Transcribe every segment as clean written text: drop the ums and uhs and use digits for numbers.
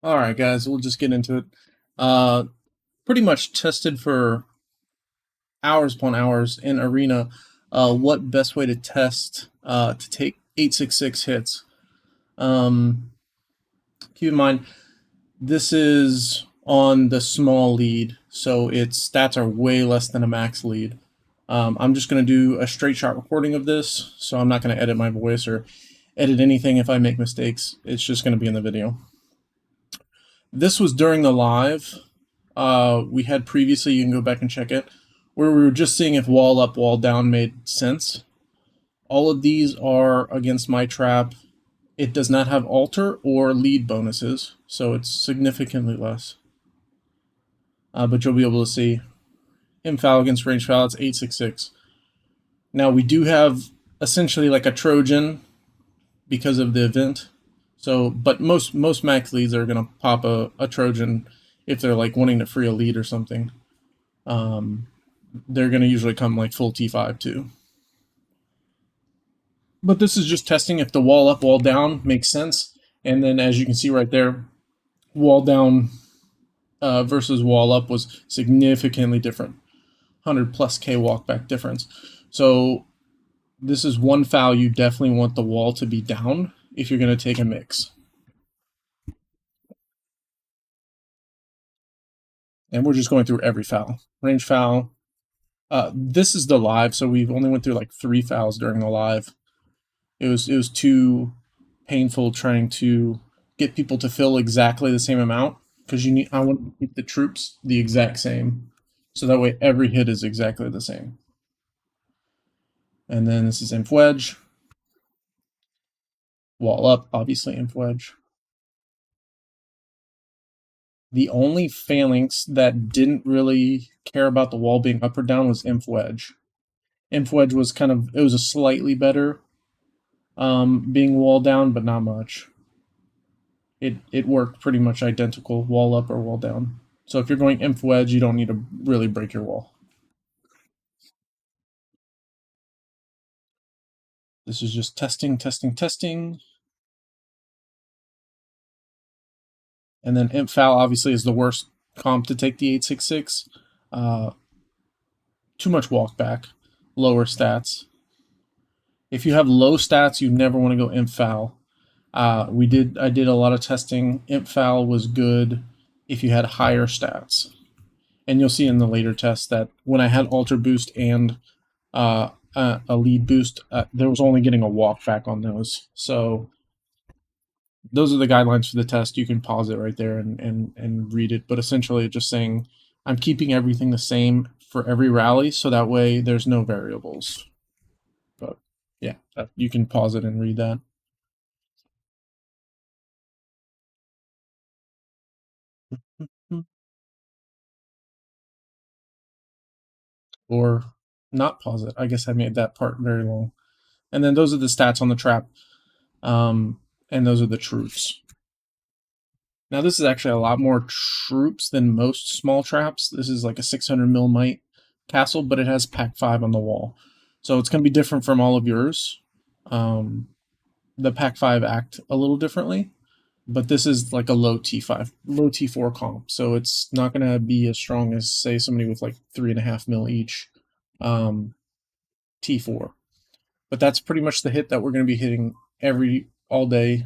All right, guys, we'll just get into it. Uh, Pretty much tested for hours upon hours in arena. What best way to test to take 866 hits? Um, Keep in mind this is on the small lead, so its stats are way less than a max lead. I'm just going to do a straight shot recording of this, so I'm not going to edit my voice or edit anything if I make mistakes. It's just going to be in the video. This was during the live. We had previously, you can go back and check it, where we were just seeing if wall up, wall down made sense. All of these are against my trap. It does not have alter or lead bonuses, so it's significantly less. But you'll be able to see infoul against range foul, it's 866. Now we do have essentially like a Trojan because of the event. So, but most max leads are gonna pop a Trojan if they're like wanting to free a lead or something. They're gonna usually come like full T5 too. But this is just testing if the wall up, wall down makes sense. And then as you can see right there, wall down versus wall up was significantly different. 100 plus K walkback difference. So this is one foul you definitely want the wall to be down if you're going to take a mix. And we're just going through every foul. Range foul. This is the live, so we've only went through like 3 fouls during the live. It was too painful trying to get people to fill exactly the same amount because I want to keep the troops the exact same, so that way every hit is exactly the same. And then this is inf wedge, wall up, obviously inf wedge. The only phalanx that didn't really care about the wall being up or down was inf wedge. Inf wedge was it was a slightly better being wall down, but not much. It worked pretty much identical, wall up or wall down. So if you're going inf wedge, you don't need to really break your wall. This is just testing, testing, testing. And then imp foul obviously is the worst comp to take the 866. Too much walk back, lower stats. If you have low stats, you never want to go imp foul. I did a lot of testing. Imp foul was good if you had higher stats. And you'll see in the later test that when I had alter boost and a lead boost, there was only getting a walk back on those. So those are the guidelines for the test. You can pause it right there and read it. But essentially, it's just saying I'm keeping everything the same for every rally, so that way there's no variables. But yeah, you can pause it and read that. Or not pause it. I guess I made that part very long. And then those are the stats on the trap. And those are the troops. Now this is actually a lot more troops than most small traps. This is like a 600 mil might castle, but it has pack 5 on the wall. So it's going to be different from all of yours. The pack 5 act a little differently, but this is like a low T5, low T4 comp. So it's not going to be as strong as, say, somebody with like 3.5 mil each T4. But that's pretty much the hit that we're going to be hitting all day.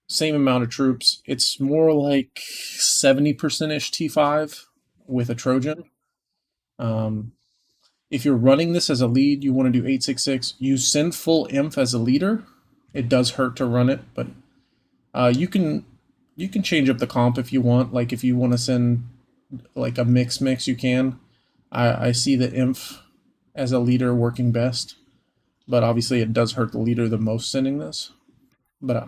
Same amount of troops. It's more like 70% ish T5 with a Trojan. If you're running this as a lead, you want to do 866. You send full inf as a leader. It does hurt to run it, but you can change up the comp if you want. Like if you want to send like a mix, you can. I see the inf as a leader working best, but obviously it does hurt the leader the most sending this. But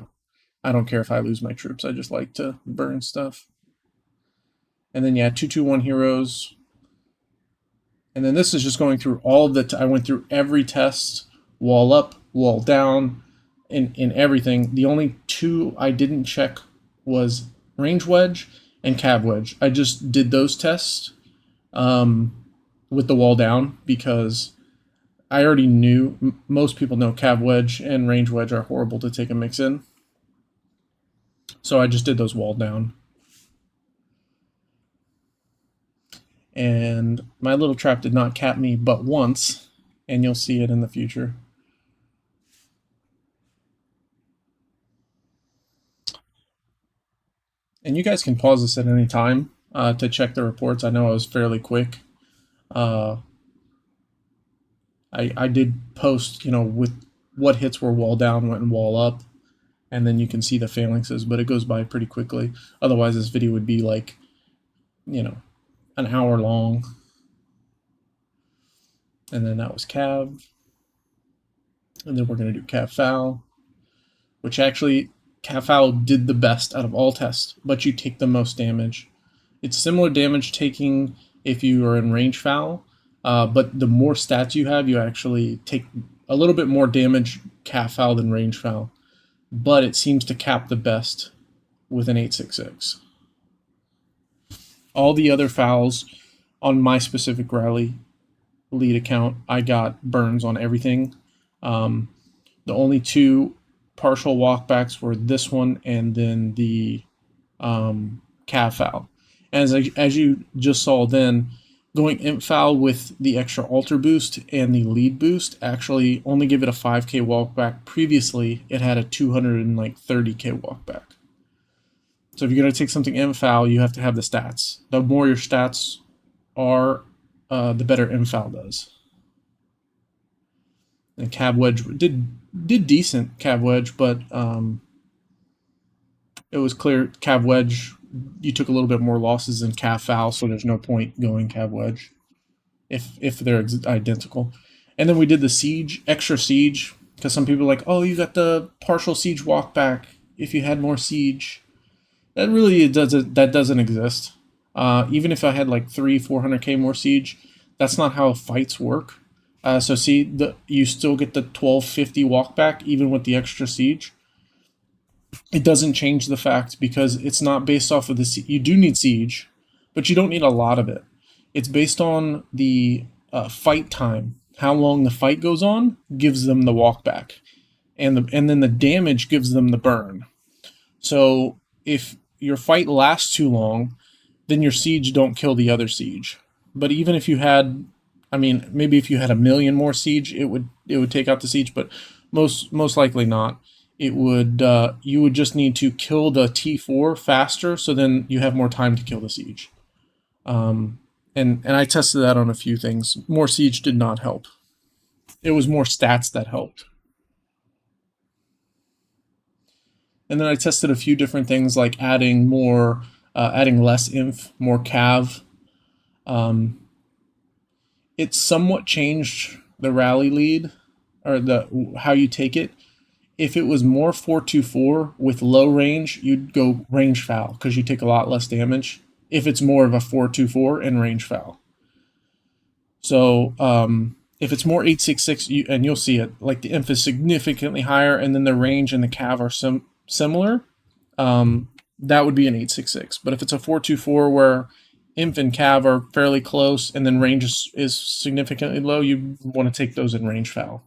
I don't care if I lose my troops. I just like to burn stuff. And then yeah, 221 heroes. And then this is just going through all the. I went through every test, wall up, wall down, in everything. The only 2 I didn't check was range wedge and cav wedge. I just did those tests with the wall down because I already knew most people know cav wedge and range wedge are horrible to take a mix in. So I just did those wall down. And my little trap did not cap me but once, and you'll see it in the future. And you guys can pause this at any time to check the reports. I know I was fairly quick. Uh, I did post, with what hits were wall down, went and wall up, and then you can see the phalanxes, but it goes by pretty quickly. Otherwise, this video would be like, an hour long. And then that was cav. And then we're going to do cav foul, which actually, cav foul did the best out of all tests, but you take the most damage. It's similar damage taking if you are in range foul, but the more stats you have, you actually take a little bit more damage cav foul than range foul. But it seems to cap the best with an 866. All the other fouls on my specific rally lead account, I got burns on everything. The only two partial walkbacks were this one and then the cav foul. As you just saw then, going imp foul with the extra altar boost and the lead boost actually only give it a 5k walkback. Previously, it had a 230k walkback. So if you're going to take something imp foul, you have to have the stats. The more your stats are, the better imp foul does. And cav wedge did decent cav wedge, but it was clear cav wedge, you took a little bit more losses than cav foul, so there's no point going cav wedge if they're identical. And then we did the siege, extra siege, because some people are like, oh, you got the partial siege walkback if you had more siege. That really doesn't exist. Even if I had like 400k more siege, that's not how fights work. So see, you still get the 1250 walkback even with the extra siege. It doesn't change the fact because it's not based off of the you do need siege, but you don't need a lot of it. It's based on the fight time. How long the fight goes on gives them the walkback, and then the damage gives them the burn. So if your fight lasts too long, then your siege don't kill the other siege. But even if you had, maybe if you had 1,000,000 more siege, it would take out the siege, but most likely not. It would you would just need to kill the T4 faster, so then you have more time to kill the siege. And I tested that on a few things. More siege did not help. It was more stats that helped. And then I tested a few different things like adding less inf, more cav. It somewhat changed the rally lead, or how you take it. If it was more 4-2-4 with low range, you'd go range foul because you take a lot less damage. If it's more of a 4-2-4 and range foul. So if it's more 866, and you'll see it, like the inf is significantly higher, and then the range and the cav are similar, that would be an 866. But if it's a 4-2-4 where inf and cav are fairly close, and then range is significantly low, you want to take those in range foul.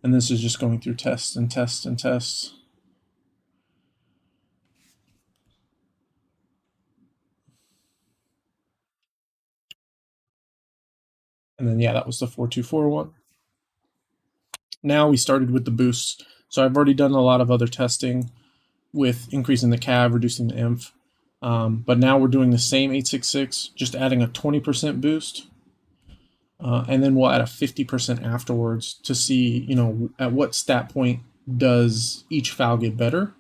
And this is just going through tests and tests and tests. And then, yeah, that was the 4-2-4 one. Now we started with the boosts. So I've already done a lot of other testing with increasing the cav, reducing the inf. But now we're doing the same 866, just adding a 20% boost. And then we'll add a 50% afterwards to see, at what stat point does each foul get better.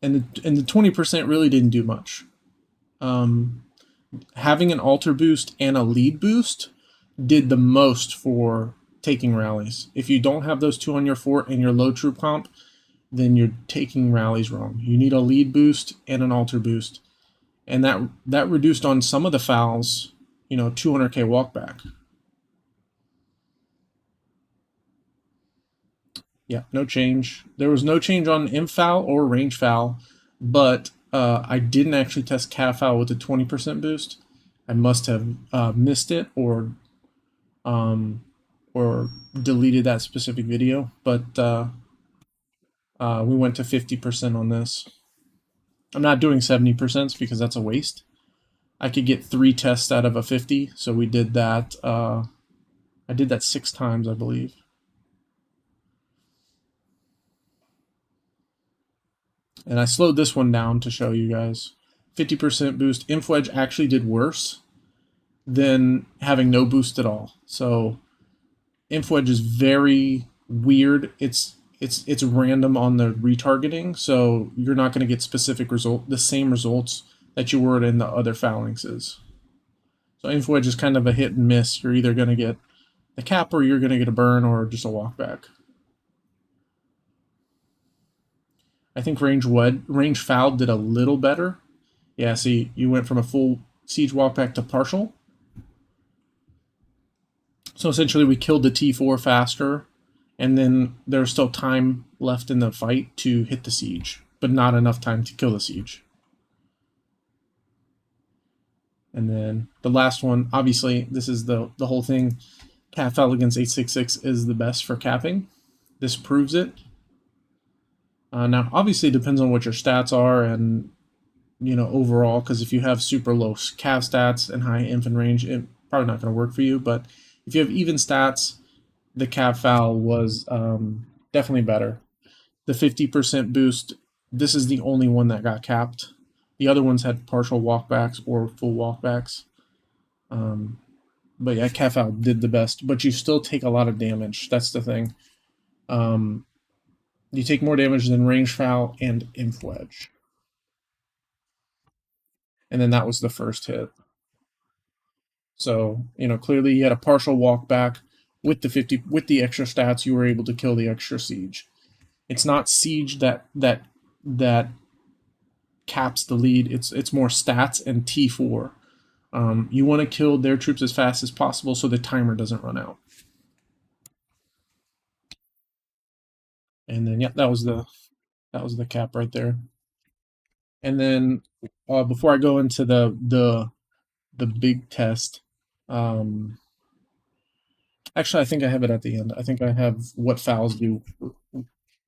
And the 20% really didn't do much. Having an altar boost and a lead boost did the most for taking rallies. If you don't have those two on your fort and your low troop comp, then you're taking rallies wrong. You need a lead boost and an altar boost. And that reduced on some of the fouls, 200k walkback. Yeah, no change. There was no change on imp foul or range foul, but I didn't actually test cav foul with a 20% boost. I must have missed it, or or deleted that specific video, but we went to 50% on this. I'm not doing 70% because that's a waste. I could get 3 tests out of a 50, so we did that. I did that 6 times, I believe. And I slowed this one down to show you guys. 50% boost. Inf actually did worse than having no boost at all. So Inf is very weird. It's random on the retargeting, so you're not going to get the same results that you were in the other phalanxes. So Inf is kind of a hit and miss. You're either going to get the cap, or you're going to get a burn, or just a walkback. I think range foul did a little better. Yeah, see, you went from a full siege walkback to partial. So essentially, we killed the T4 faster, and then there's still time left in the fight to hit the siege, but not enough time to kill the siege. And then the last one, obviously, this is the whole thing. Cap against 866 is the best for capping. This proves it. Now, obviously, it depends on what your stats are and, overall, because if you have super low cav stats and high infant range, it's probably not going to work for you. But if you have even stats, the cap foul was definitely better. The 50% boost, this is the only one that got capped. The other ones had partial walkbacks or full walkbacks. But yeah, cap foul did the best. But you still take a lot of damage. That's the thing. You take more damage than range foul and inf wedge. And then that was the first hit. So, clearly you had a partial walkback with the extra stats, you were able to kill the extra siege. It's not siege that caps the lead. It's more stats and T4. You want to kill their troops as fast as possible so the timer doesn't run out. And then yeah, that was the cap right there. And then before I go into the big test, actually I think I have it at the end. I think I have what fouls do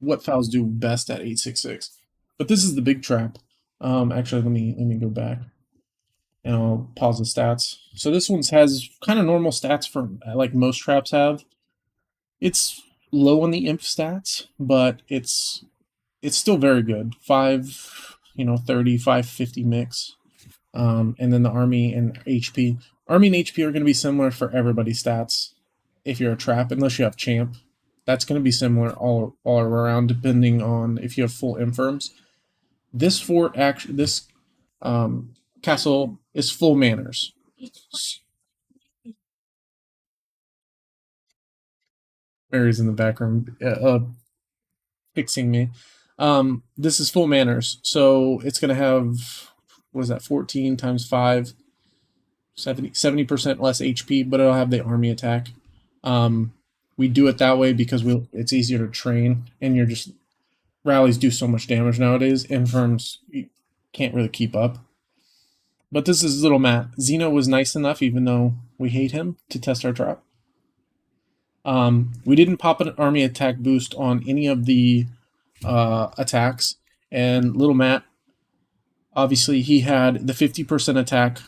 best at 866. But this is the big trap. Actually, let me go back and I'll pause the stats. So this one has kind of normal stats for like most traps have. It's low on the imp stats, but it's still very good. 30, 550 mix. And then the army and HP. Army and HP are going to be similar for everybody's stats if you're a trap, unless you have champ. That's going to be similar all around, depending on if you have full infirms. This castle is full manners. Mary's in the background fixing me. This is full manners, so it's going to have, what is that, 14 times 5, 70% less HP, but it'll have the army attack. We do it that way because it's easier to train, and rallies do so much damage nowadays. Infirms can't really keep up. But this is little Matt. Xeno was nice enough, even though we hate him, to test our trap. We didn't pop an army attack boost on any of the attacks, and little Matt, obviously he had the 50% attack,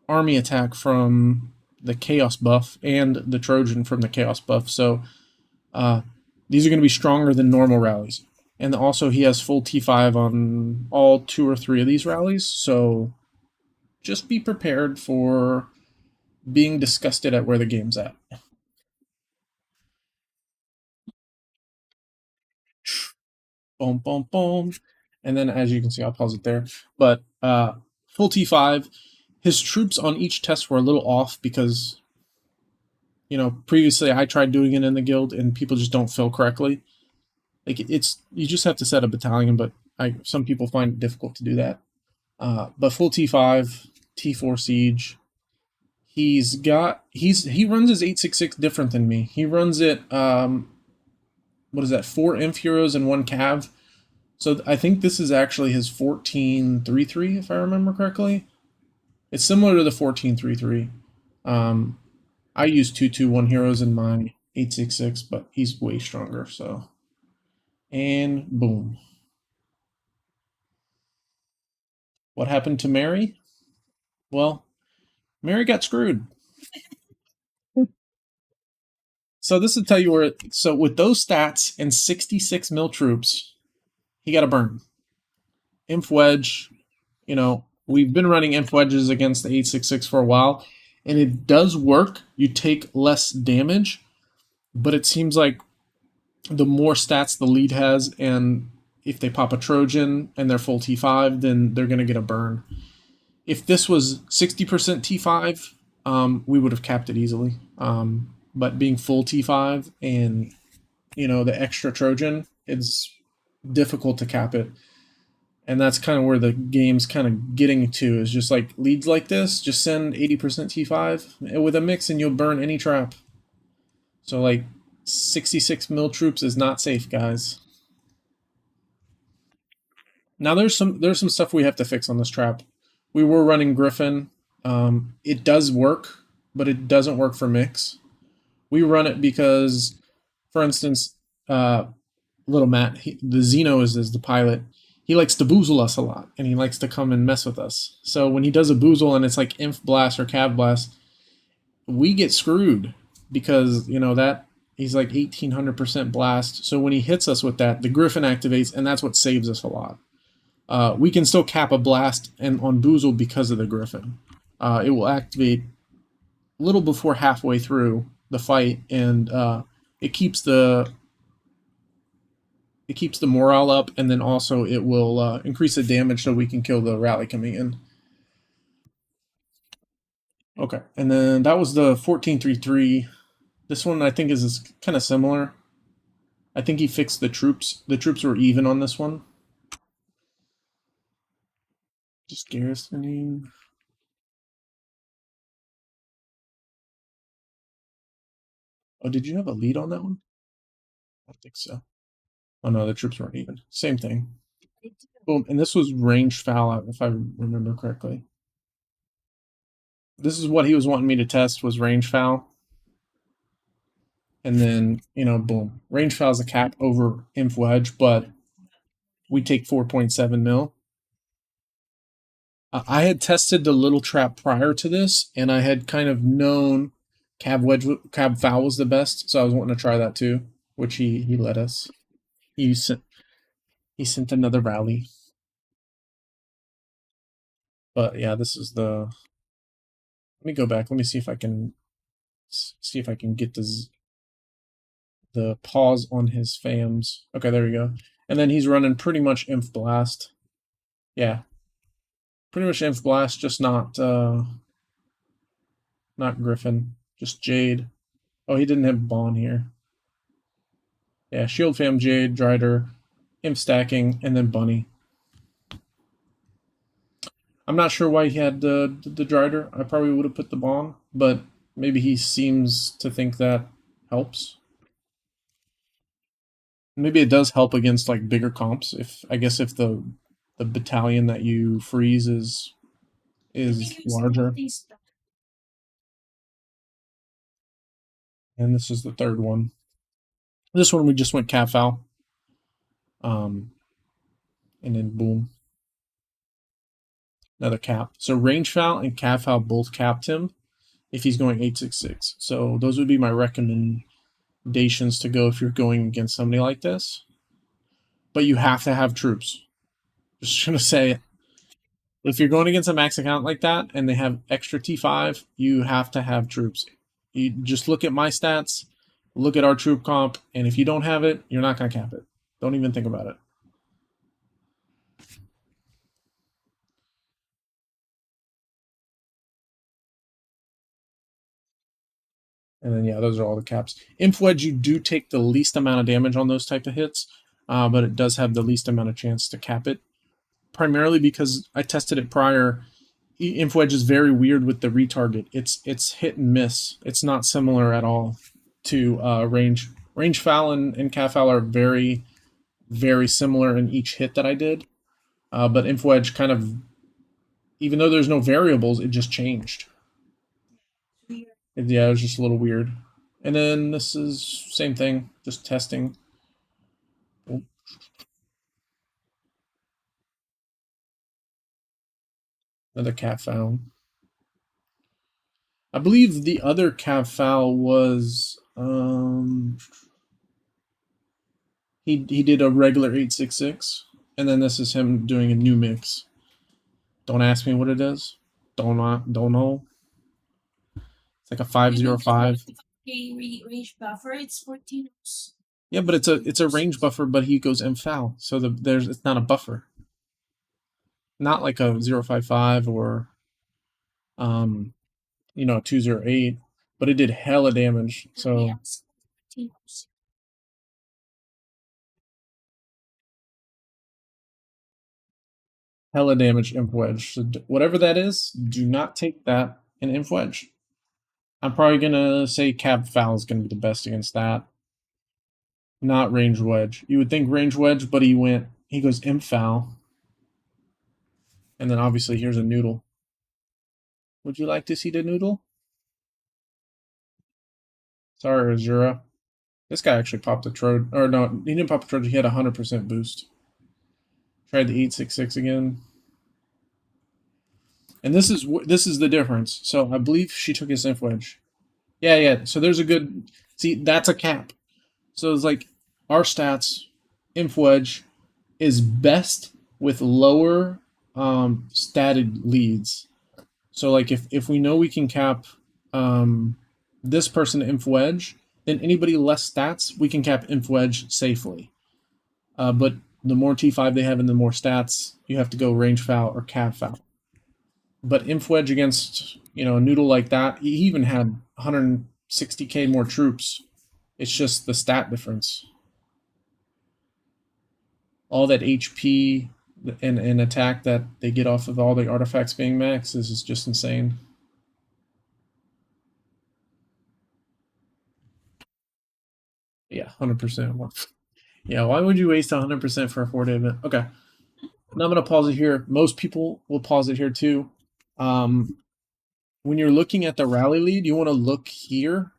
army attack from the chaos buff and the Trojan from the chaos buff, so these are going to be stronger than normal rallies. And also he has full T5 on all 2 or 3 of these rallies, so just be prepared for being disgusted at where the game's at. Boom, boom, boom. And then, as you can see, I'll pause it there. But full T5, his troops on each test were a little off because, previously I tried doing it in the guild and people just don't fill correctly. Like, you just have to set a battalion, but some people find it difficult to do that. But full T5, T4 siege. He runs his 866 different than me. He runs it, what is that, 4 inf heroes and 1 cav. So I think this is actually his 14-3-3, if I remember correctly. It's similar to the 14-3-3. I use 2-2-1 heroes in my 866, but he's way stronger. So, and boom. What happened to Mary? Well, Mary got screwed. So this will tell you where. So with those stats and 66 mil troops, he got a burn. Inf wedge. We've been running inf wedges against the 866 for a while, and it does work. You take less damage, but it seems like the more stats the lead has, and if they pop a Trojan and they're full T5, then they're going to get a burn. If this was 60% T5, we would have capped it easily. But being full T5 and the extra Trojan, it's difficult to cap it. And that's kind of where the game's kind of getting to, is just like leads like this, just send 80% T5 with a mix and you'll burn any trap. So like 66 mil troops is not safe, guys. Now there's some stuff we have to fix on this trap. We were running Griffin. It does work, but it doesn't work for mix. We run it because, for instance, little Matt, the Xeno is the pilot. He likes to boozle us a lot, and he likes to come and mess with us. So when he does a boozle and it's like Inf Blast or Cav Blast, we get screwed because that he's like 1800% blast. So when he hits us with that, the Griffin activates, and that's what saves us a lot. We can still cap a blast and on boozle because of the Griffin. It will activate a little before halfway through the fight, and it keeps the morale up, and then also it will increase the damage so we can kill the rally coming in. Okay, and then that was the 1433. This one I think is kind of similar. I think he fixed the troops. The troops were even on this one. Just garrisoning. Oh, did you have a lead on that one? I don't think so. Oh no, the troops weren't even. Same thing. Boom, and this was range foul, if I remember correctly. This is what he was wanting me to test, was range foul. And then, boom. Range foul is a cap over inf wedge, but we take 4.7 mil. I had tested the little trap prior to this, and I had kind of known cab foul was the best, so I was wanting to try that too, which he let us. He sent another rally. But yeah, this is the. Let me go back. Let me see if I can get the pause on his fams. Okay, there we go. And then he's running pretty much Inf Blast. Yeah. Pretty much Inf Blast, just not Griffin. Just Jade. Oh, he didn't have Bond here. Yeah, Shield Fam, Jade, Drider, Imp stacking, and then Bunny. I'm not sure why he had the Drider. I probably would have put the Bond, but maybe he seems to think that helps. Maybe it does help against like bigger comps. If the battalion that you freeze is larger. And this is the third one. This one we just went cap foul. And then boom. Another cap. So range foul and cap foul both capped him if he's going 866. So those would be my recommendations to go if you're going against somebody like this. But you have to have troops. Just gonna say it. If you're going against a max account like that and they have extra T5, you have to have troops. You just look at my stats, look at our troop comp, and if you don't have it, you're not going to cap it. Don't even think about it. And then, yeah, those are all the caps. Inf Wedge, you do take the least amount of damage on those type of hits, but it does have the least amount of chance to cap it. Primarily because I tested it prior. Inf Wedge is very weird with the retarget. It's hit and miss. It's not similar at all to range. Range foul and cap foul are very, very similar in each hit that I did. But Inf Wedge kind of, even though there's no variables, it just changed. Yeah, it was just a little weird. And then this is same thing, just testing. Oh, another cat foul. I believe the other cat foul was he did a regular 866, and then this is him doing a new mix. Don't ask me what it is. Don't know. It's like a 505. Range buffer. It's 14. Yeah, but it's a range buffer, but he goes in foul, so it's not a buffer. Not like a 055 or 208, but it did hella damage. So hella damage inf wedge. So whatever that is, do not take that in inf wedge. I'm probably gonna say cab foul is gonna be the best against that. Not range wedge. You would think range wedge, but he goes imp foul. And then obviously here's a noodle. Would you like to see the noodle? Sorry, Azura. This guy actually popped a Trojan. Or no, he didn't pop a Trojan. He had 100% boost. Tried the 866 again. And this is the difference. So I believe she took his inf wedge. Yeah. So there's a good. See, that's a cap. So it's like our stats, inf wedge is best with lower statted leads. So like if we know we can cap this person inf wedge, then anybody less stats we can cap inf wedge safely. But the more T5 they have and the more stats, you have to go range foul or cab foul. But inf wedge against a noodle like that, he even had 160k more troops. It's just the stat difference. All that HP and attack that they get off of all the artifacts being max is just insane. Yeah, 100%. Yeah, why would you waste 100% for a 4-day event? Okay. Now I'm going to pause it here. Most people will pause it here too. When you're looking at the rally lead, you want to look here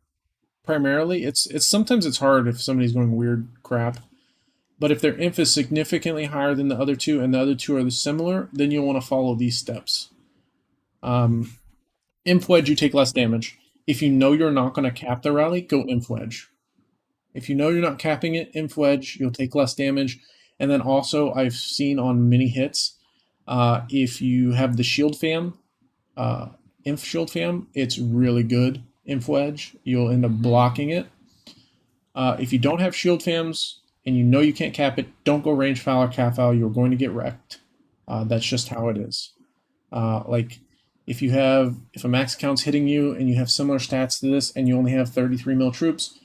primarily. It's sometimes it's hard if somebody's going weird crap. But if their inf is significantly higher than the other two and the other two are similar, then you'll want to follow these steps. Inf wedge, you take less damage. If you know you're not going to cap the rally, go inf wedge. If you know you're not capping it, inf wedge, you'll take less damage. And then also, I've seen on many hits, if you have the shield fam, inf shield fam, it's really good. Inf wedge, you'll end up blocking it. If you don't have shield fams and you know you can't cap it, don't go range foul or cap foul. You're going to get wrecked. That's just how it is. Like if a max account's hitting you and you have similar stats to this and you only have 33 mil troops,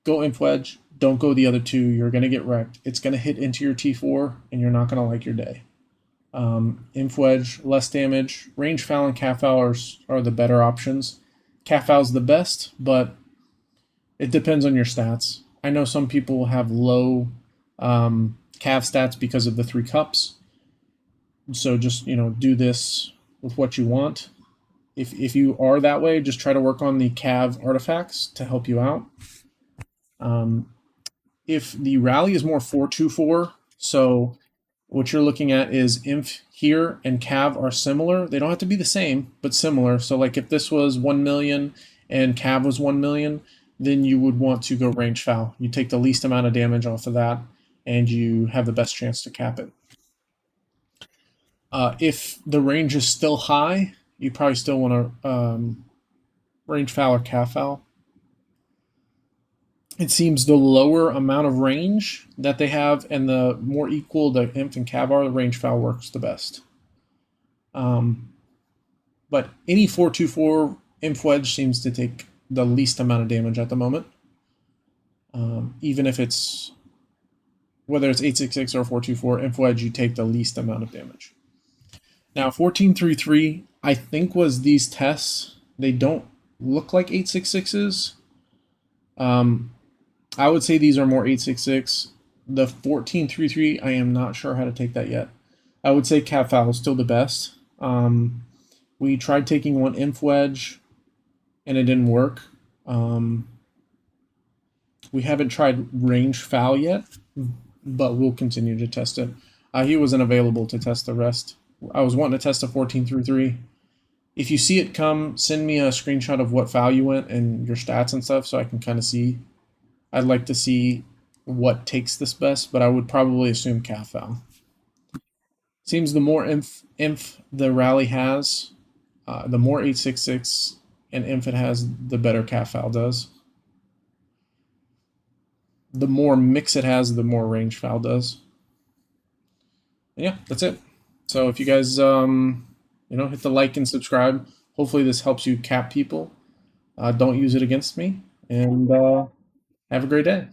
go inf wedge. Don't go the other two. You're going to get wrecked. It's going to hit into your T4 and you're not going to like your day. Inf wedge, less damage. Range foul and cap foul are the better options. Cap foul is the best, but it depends on your stats. I know some people have low cav stats because of the 3 cups. So just do this with what you want. If you are that way, just try to work on the cav artifacts to help you out. If the rally is more 4-2-4, so what you're looking at is inf here and cav are similar. They don't have to be the same, but similar. So like if this was 1 million and cav was 1 million, then you would want to go range foul. You take the least amount of damage off of that, and you have the best chance to cap it. If the range is still high, you probably still want to range foul or cap foul. It seems the lower amount of range that they have and the more equal the imp and cav are, the range foul works the best. But any 4-2-4 imp wedge seems to take the least amount of damage at the moment. Even if it's whether it's 866 or 4-2-4, imp wedge, you take the least amount of damage. Now 14-3-3, I think was these tests. They don't look like 866s. I would say these are more 866. The 14-3-3, I am not sure how to take that yet. I would say cap foul is still the best. We tried taking one inf wedge, and it didn't work. We haven't tried range foul yet, but we'll continue to test it. He wasn't available to test the rest. I was wanting to test a 14 through 3. If you see it come, send me a screenshot of what foul you went and your stats and stuff so I can kind of see. I'd like to see what takes this best, but I would probably assume calf foul. Seems the more inf the rally has, the more 866 and inf it has, the better calf foul does. The more mix it has, the more range foul does. And yeah, that's it. So if you guys, hit the like and subscribe. Hopefully this helps you cap people. Don't use it against me, and have a great day.